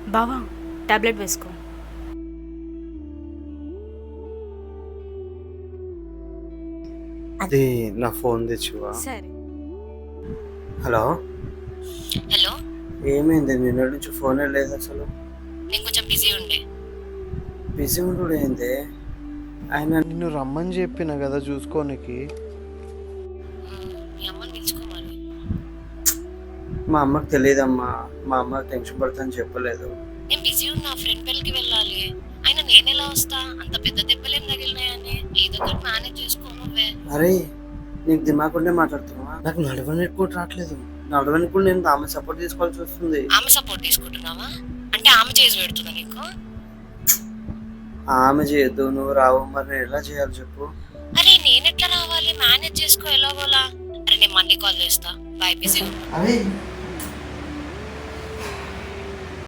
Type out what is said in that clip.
బావా టాబ్లెట్ వేసుకో. అది నా ఫోన్ తెచ్చివా? సరే. హలో, హలో, ఏమైంది? నిన్న నుంచి ఫోనే లేదు అసలు. నేను కొంచెం బిజీ ఉండే. బిజీ ఉండు ఏంది? ఆయన నిన్ను రమ్మని చెప్పిన కదా చూసుకోనికి. మీ అమ్మని పిలుచుకోవాలి. మా అమ్మకి తెలియదమ్మా, మా అమ్మ టెన్షన్ పడుతుందని చెప్పలేదు. నేను బిజీ ఉన్నా, ఫ్రెండ్ పెళ్ళికి వెళ్ళాలి. అయినా నేను ఎలా వస్తా? అంత పెద్ద దెబ్బలేం తగిలినాయని ఏదో ఒకటి మేనేజ్ చేసుకో నువ్వే. అరే, నీకు దిమాగ్ ఉండే మాట్లాడుతున్నావా? నాకు నడవడానికి కూడా రావట్లేదు. నడవడానికి కూడా నేను ఆమె సపోర్ట్ తీసుకోవాల్సి వస్తుంది. ఆమె సపోర్ట్ తీసుకుంటున్నావా? అంటే ఆమె చేసి పెడుతుందా నీకు? ఆమె చేయొద్దు, నువ్వు రావు, మరి నేను ఎలా చేయాలి చెప్పు? అరే నేను ఎట్లా రావాలి? మేనేజ్ చేసుకో ఎలాగోలా. అరే నేను మళ్ళీ కాల్ చేస్తా. Bye, busy. అరే